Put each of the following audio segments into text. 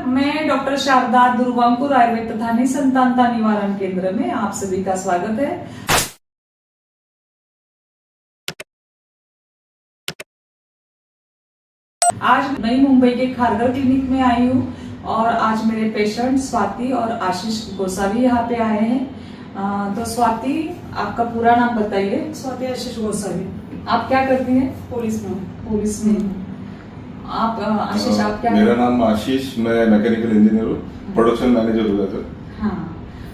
मैं डॉक्टर शारदा दुर्वांकुर आयुर्वेद तथा निसंतानता निवारण केंद्र में आप सभी का स्वागत है। आज नई मुंबई के खारघर क्लिनिक में आई हूँ और आज मेरे पेशेंट स्वाति और आशीष गोसावी यहाँ पे आए हैं। तो स्वाति, आपका पूरा नाम बताइए। स्वाति आशीष गोसावी। आप क्या करती हैं? पुलिस में। पुलिस में। आप आशीष, आप क्या? मेरा नाम आशीष, मैं मैकेनिकल इंजीनियर हूँ, प्रोडक्शन मैनेजर हूँ सर। हाँ,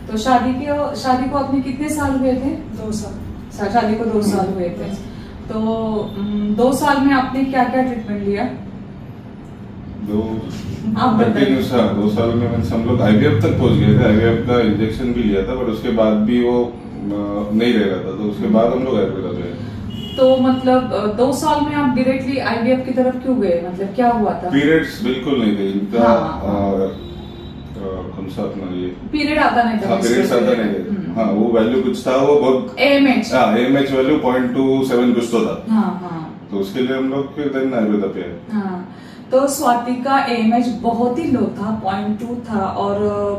तो शादी को आपने कितने साल हुए थे? 2 साल। शादी को 2 साल हुए थे। तो 2 साल में आपने क्या क्या ट्रीटमेंट लिया? आप बताइए। 2 साल में हम लोग आईवीएफ तक पहुंच गए थे। आईवीएफ का इंजेक्शन भी लिया था, पर उसके बाद भी वो नहीं रह रहा था, तो उसके बाद हम लोग आयुर्वेदा गए। तो मतलब 2 साल में आप डायरेक्टली आईवीएफ की तरफ क्यों गए? मतलब क्या हुआ था? पीरियड्स बिल्कुल नहीं थे इनका। कौन सा अपना ये पीरियड आता नहीं था? हाँ, पीरियड्स आता नहीं थे। हाँ, वो वैल्यू कुछ था, वो बहुत एएमएच। हाँ, एएमएच वैल्यू 0.27 कुछ तो था। हाँ, तो उसके लिए हम लोग फिर दिन आयुर्वेदा पे आए। हाँ, तो स्वाति का एएमएच बहुत ही लो था, 0.2 था, और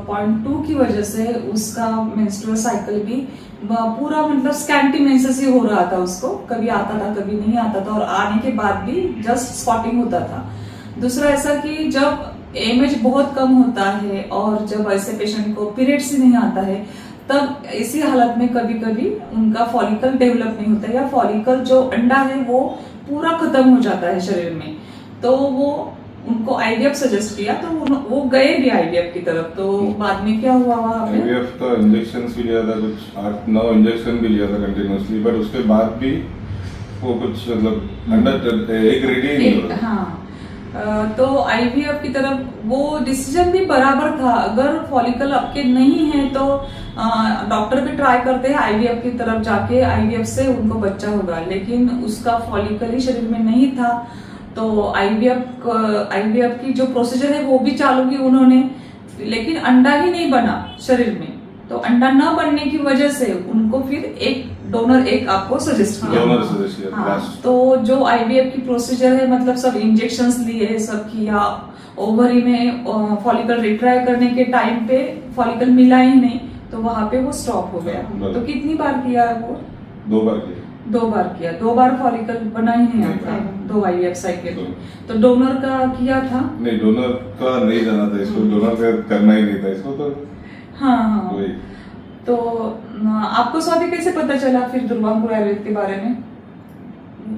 0.2 की वजह से उसका मेंस्ट्रुअल साइकिल भी पूरा मतलब स्कैंटी मेंसेस ही हो रहा था उसको। कभी आता था, कभी नहीं आता था, और आने के बाद भी जस्ट स्पॉटिंग होता था। दूसरा ऐसा कि जब एएमएच बहुत कम होता है और जब ऐसे पेशेंट को पीरियड्स ही नहीं आता है, तब इसी हालत में कभी कभी उनका फॉलिकल डेवलप नहीं होता, या फॉलिकल जो अंडा है वो पूरा खत्म हो जाता है शरीर में। तो वो उनको आईवीएफ सजेस्ट किया, तो वो गए भी आईवीएफ की तरफ। तो बाद में क्या हुआ वहां पे? आईवीएफ का इंजेक्शन भी लिया था, कुछ 8-9 इंजेक्शन भी लिया था कंटिन्यूअसली, बट उसके बाद भी वो कुछ मतलब अंडर एक रेडी नहीं हो रहा। हाँ, तो आईवीएफ की तरफ वो डिसीजन भी बराबर था। अगर फॉलिकल आपके नहीं है तो डॉक्टर भी ट्राई करते हैं आईवीएफ की तरफ जाके, आईवीएफ से उनको बच्चा होगा, लेकिन उसका फॉलिकल ही शरीर में नहीं था। तो आईवीएफ की जो प्रोसीजर है वो भी चालू की उन्होंने, लेकिन अंडा ही नहीं बना शरीर में। तो अंडा न बनने की वजह से उनको फिर एक डोनर आपको सजेस्ट किया। हाँ, तो जो आईवीएफ की प्रोसीजर है, मतलब सब इंजेक्शंस लिए, सब किया, ओवरी में फॉलिकल रिट्राई करने के टाइम पे फॉलिकल मिला ही नहीं, तो वहां पे वो स्टॉप हो गया। तो कितनी बार किया वो? 2 बार किया। 2 बार किया। 2 बार फॉलिकल बना ही नहीं आता, 2 आईवीएफ साइकिल। तो डोनर का किया था? नहीं, डोनर का नहीं जाना था इसको, डोनर का करना ही नहीं था इसको। तो हाँ, तो आपको स्वाति कैसे पता चला फिर दुर्वांकुर आयुर्वेद के बारे में?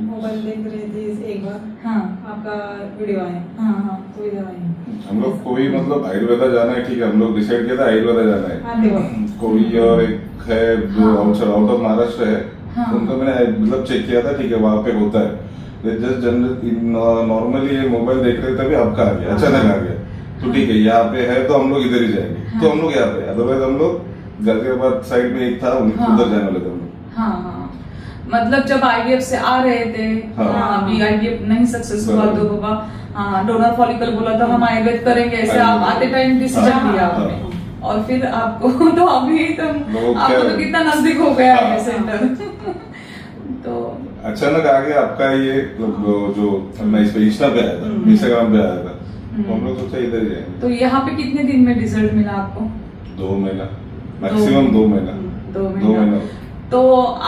मोबाइल देख रहे थे एक बार। हाँ, आपका वीडियो आया। हाँ, तो इधर आए। हम लोग कोई मतलब आयुर्वेदा जाना है, ठीक है, हम लोग डिसाइड किया था आयुर्वेदा जाना है। कोई और एक है जो आउट ऑफ महाराष्ट्र है, उनको मैंने मतलब चेक किया था, ठीक है, वहाँ पे होता है। जस्ट जनरल नॉर्मली ये मोबाइल देख रहे थे, तभी आपका आ गया, अचानक आ गया। तो ठीक है, यहाँ पे है तो हम लोग इधर ही जाएंगे। तो हम लोग यहाँ पे, अदरवाइज हम लोग गाजियाबाद साइड में एक था, उधर जाने वाले थे हम लोग। हाँ, मतलब जब आईवीएफ से आ रहे थे, अभी आईवीएफ नहीं सक्सेस हुआ, तो बाबा डोनर फॉलिकल बोला था हम आयुर्वेद करेंगे, ऐसे आप आते टाइम डिसीजन लिया आपने। और फिर आपको तो अभी आपको तो कितना नजदीक हो गया है सेंटर। तो अचानक आ गया आपका ये जो अपना इस पे इंस्टा पे आया था, इंस्टाग्राम पे आया था, तो हम लोग सोचा इधर ही जाएंगे। तो यहाँ पे कितने दिन में रिजल्ट मिला आपको? 2 महीना, मैक्सिमम 2 महीना। 2 महीना। तो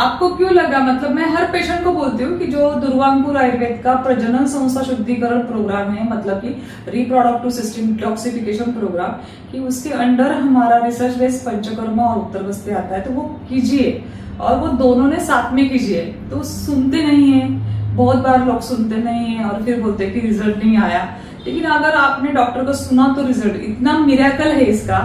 आपको क्यों लगा, मतलब मैं हर पेशेंट को बोलती हूँ कि जो दुर्वांकुर आयुर्वेद का प्रजनन संस्था शुद्धिकरण प्रोग्राम है, मतलब कि रिप्रोडक्टिव सिस्टम डिटॉक्सिफिकेशन प्रोग्राम, कि उसके अंडर हमारा रिसर्च बेस्ड पंचकर्मा और उत्तरबस्ती आता है, तो वो कीजिए, और वो दोनों ने साथ में कीजिए। तो सुनते नहीं है, बहुत बार लोग सुनते नहीं है और फिर बोलते कि रिजल्ट नहीं आया। लेकिन अगर आपने डॉक्टर को सुना तो रिजल्ट इतना मिरेकल है इसका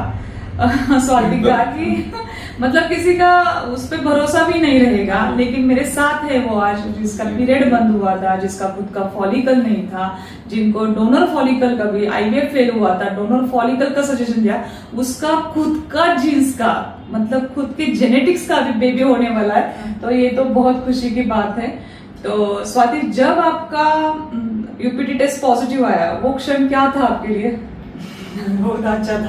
स्वाति का कि मतलब किसी का उस पर भरोसा भी नहीं रहेगा। लेकिन मेरे साथ है वो आज, जिसका पीरियड बंद हुआ था, जिसका खुद का फॉलिकल नहीं था, जिनको डोनर फॉलिकल का भी आईवीएफ फेल हुआ था, डोनर फॉलिकल का सजेशन दिया, उसका खुद का जीन्स का मतलब खुद के जेनेटिक्स का भी बेबी होने वाला है। तो ये तो बहुत खुशी की बात है। तो स्वाति, जब आपका यूपीटी टेस्ट पॉजिटिव आया, वो क्षण क्या था आपके लिए? बहुत अच्छा था।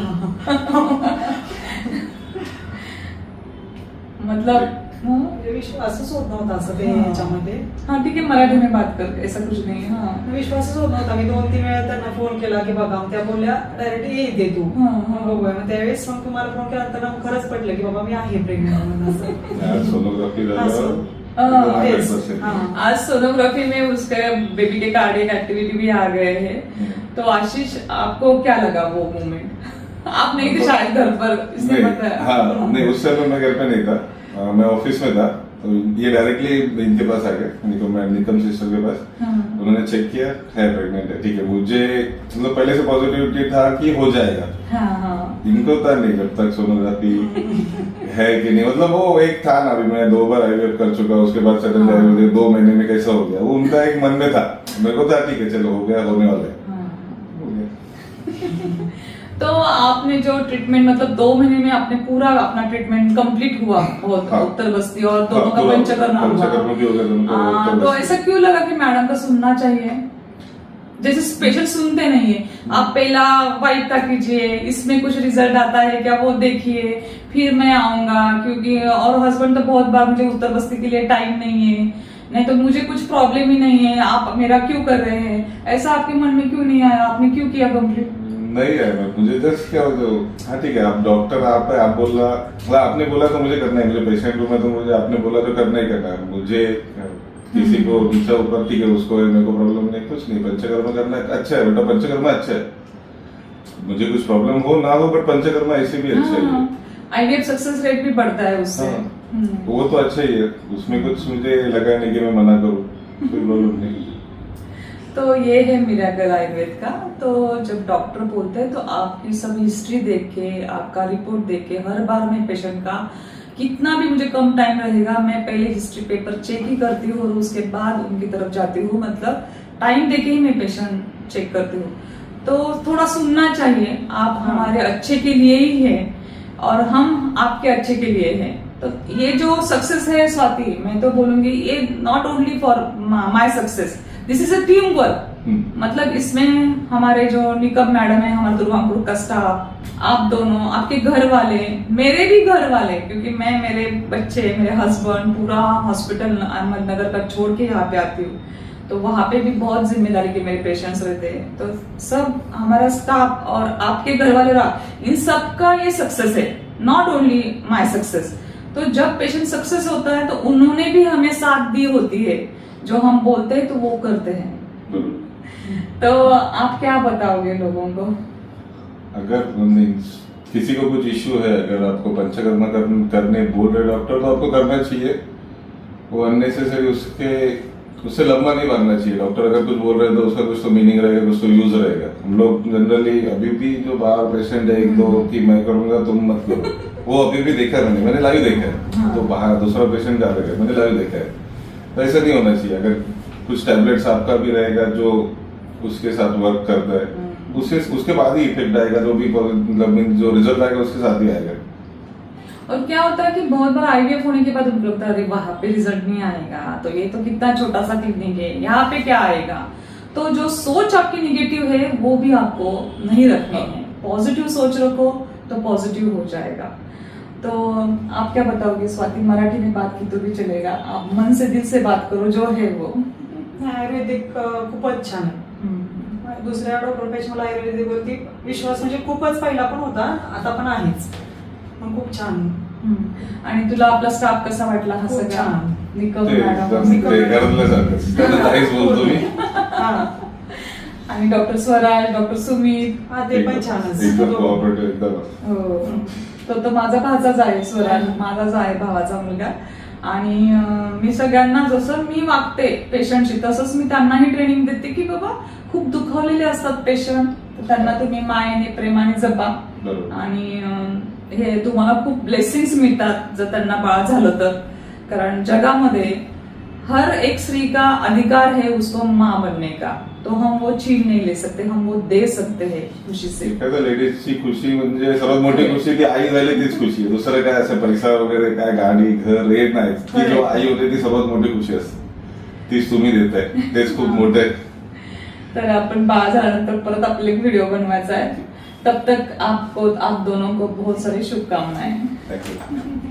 मतलब हाँ म्हणजे विश्वासच होत नव्हता असं ते हा. याच्यामध्ये. हाँ ठीक है मराठी में बात कर ऐसा कुछ नहीं है हाँ विश्वासच होत नव्हता. मी 2-3 वेळा त्यांना फोन केला की बघा, मग त्या बोलल्या डायरेक्ट येते तू. हा. मग बघूया. मग त्यावेळेस मग तुम्हाला फोन केला तर मग खरंच पटलं की बाबा मी आहे प्रेग्नेंट म्हणून असं. सोनोग्राफी हाँ, झालं हाँ, yes. 100%. हाँ. आज सोनोग्राफी में उसके बेबी के कार्डियक एक्टिविटी भी आ गए हैं तो आशीष आपको क्या लगा वो मोमेंट आप नहीं थे शायद घर पर इसने नहीं, बताया हाँ नहीं उस समय मैं घर पे नहीं था, मैं ऑफिस में था, तो ये डायरेक्टली इनके पास आ गया, निकम सिस्टर के पास। हाँ. उन्होंने चेक किया, है प्रेग्नेंट है, ठीक है। मुझे मतलब पहले से पॉजिटिविटी था कि हो जाएगा, हाँ हाँ इनको था नहीं जब तक सोनोग्राफी है कि नहीं, मतलब वो एक था ना, अभी मैं 2 बार आईवीएफ कर चुका, उसके बाद सडन हाँ. डायबिटीज 2 महीने में कैसा हो गया, वो उनका एक मन में था, मेरे को था ठीक है चलो हो गया, होने वाला है, हाँ. हो गया। तो आपने जो ट्रीटमेंट मतलब 2 महीने में आपने पूरा अपना ट्रीटमेंट कंप्लीट हुआ बहुत हाँ. उत्तर बस्ती और दोनों हाँ, का पूरा पंचकर्म हुआ पंचकर्म भी हो गया दोनों का, उत्तर तो बस्ती। ऐसा क्यों लगा कि मैडम का सुनना चाहिए? जैसे पेशेंट सुनते नहीं है, आप पहला वाइट का कीजिए, इसमें कुछ रिजल्ट आता है क्या वो देखिए, फिर मैं आऊंगा, क्योंकि और हस्बैंड तो बहुत बार मुझे उत्तर बस्ती के लिए टाइम नहीं है, नहीं तो मुझे कुछ प्रॉब्लम ही नहीं है, आप मेरा क्यों कर रहे हैं, ऐसा आपके मन में क्यों नहीं आया? आपने क्यों किया कंप्लीट? नहीं है, मुझे जस्ट क्या हो, हाँ ठीक है, आप डॉक्टर आप है, आप बोल रहा, मतलब आपने बोला तो मुझे करना है, मुझे पेशेंट हूँ मैं, तो मुझे आपने बोला तो करना ही करना है मुझे। किसी को नीचा ऊपर ठीक है, उसको है, मेरे को प्रॉब्लम नहीं, कुछ नहीं, पंचकर्म करना है, अच्छा है बेटा, पंचकर्म अच्छा है, मुझे कुछ प्रॉब्लम हो ना हो, बट पंचकर्म ऐसे भी अच्छा है। आईवीएफ सक्सेस रेट भी बढ़ता है उससे। हाँ, वो तो अच्छा ही है, उसमें कुछ मुझे लगा नहीं कि मैं मना करूँ, कोई प्रॉब्लम नहीं। तो ये है मिरेकल आयुर्वेद का। तो जब डॉक्टर बोलते हैं तो आपकी सब हिस्ट्री देख के, आपका रिपोर्ट देख के, हर बार मैं पेशेंट का कितना भी मुझे कम टाइम रहेगा, मैं पहले हिस्ट्री पेपर चेक ही करती हूँ और उसके बाद उनकी तरफ जाती हूँ, मतलब टाइम देके ही मैं पेशेंट चेक करती हूँ। तो थोड़ा सुनना चाहिए, आप हमारे अच्छे के लिए ही है और हम आपके अच्छे के लिए हैं। तो ये जो सक्सेस है स्वाति, मैं तो बोलूंगी ये not only for my success, this is a team work. मतलब इसमें हमारे जो निकम मैडम है, हमारे दुर्गापुर का स्टाफ, आप दोनों, आपके घर वाले, मेरे भी घर वाले, क्योंकि मैं मेरे बच्चे, मेरे हस्बैंड, पूरा हॉस्पिटल अहमदनगर का छोड़ के यहाँ पे आती हूँ, तो वहां पे भी बहुत जिम्मेदारी के मेरे पेशेंट्स रहते हैं। तो सब हमारा स्टाफ और आपके घर वाले, इन सबका ये सक्सेस है, नॉट ओनली माय सक्सेस। तो जब पेशेंट सक्सेस होता है तो उन्होंने भी हमें साथ दी होती है, जो हम बोलते हैं तो वो करते हैं। तो आप क्या बताओगे लोगों को? अगर किसी को कुछ इश्यू है, अगर आपको पंचकर्म करने बोल रहे डॉक्टर, तो आपको करना चाहिए, वो अननेसेसरी उससे लंबा नहीं मारना चाहिए। डॉक्टर अगर कुछ बोल रहे हैं तो उसका कुछ तो मीनिंग रहेगा, कुछ तो यूज रहेगा। हम लोग जनरली अभी भी जो बाहर पेशेंट है 1-2 कि मैं करूंगा तुम मत करो, वो अभी भी देखा मैंने लाइव देखा है। हाँ। तो बाहर दूसरा पेशेंट जा रहा है, मैंने लाइव देखा है, तो ऐसा नहीं होना चाहिए। अगर कुछ टैबलेट्स आपका भी रहेगा जो उसके साथ वर्क करता है, उसके बाद ही इफेक्ट आएगा, जो भी मतलब जो रिजल्ट आएगा उसके साथ ही आएगा। और क्या होता है कि बहुत बार आईवीएफ होने के बाद उनको लगता है अरे वहां पे रिजल्ट नहीं आएगा, तो ये तो कितना छोटा सा क्लिनिक है, यहाँ पे क्या आएगा। तो जो सोच आपकी निगेटिव है वो भी आपको नहीं रखनी है, पॉजिटिव सोच रखो तो पॉजिटिव हो जाएगा। तो आप क्या बताओगे स्वाति? मराठी में बात की तो भी चलेगा, आप मन से दिल से बात करो, जो है वो। आयुर्वेदिक खूपच छान आहे. दुसऱ्या डॉक्टरपेक्षा मला आयुर्वेदिक वरती विश्वास म्हणजे खूपच पहिला पण होता, आता पण आहेच, पण खूप छान. आणि तुला आपला स्टाफ कसा वाटला हा खूप सगळा? छान. निकम ते मॅडम एकदम ते घरातल्यासारखंच. त्यांना काहीच बोलतो मी. हा आणि डॉक्टर स्वराज, डॉक्टर सुमित, हा ते पण छानच. एकदम कोऑपरेटिव्ह एकदम. हो तो माझा भाचाच आहे, स्वराज माझाच आहे, भावाचा मुलगा. आणि मी सगळ्यांना जसं मी वागते पेशंटशी तसंच मी त्यांनाही ट्रेनिंग देते की बाबा खूप दुखावलेले असतात पेशंट, त्यांना तुम्ही मायेने प्रेमाने जपा बरोबर. आणि हे तुम्हाला खूप ब्लेसिंग्स मिळतात जर त्यांना बाळ झालं तर. कारण जगामध्ये हर एक स्त्री का अधिकार है उसको माँ बनने का, तो हम वो छीन नहीं ले सकते, हम वो दे सकते हैं खुशी से. एखाद्या लेडीजची खुशी म्हणजे सर्वात मोठी खुशी ती आई झाली तीच खुशी आहे. दुसरं काय असं पैसा वगैरे काय गाडी घर रेट नाही, ती जेव्हा आई होते ती सर्वात मोठी खुशी असते, तीच तुम्ही देताय, तेच खूप मोठं आहे. तर आपण बाळ झाल्यानंतर परत आपले व्हिडिओ बनवायचा आहे. तब तक आप दोनों को बहुत सारी शुभकामनाएं. थँक्यू.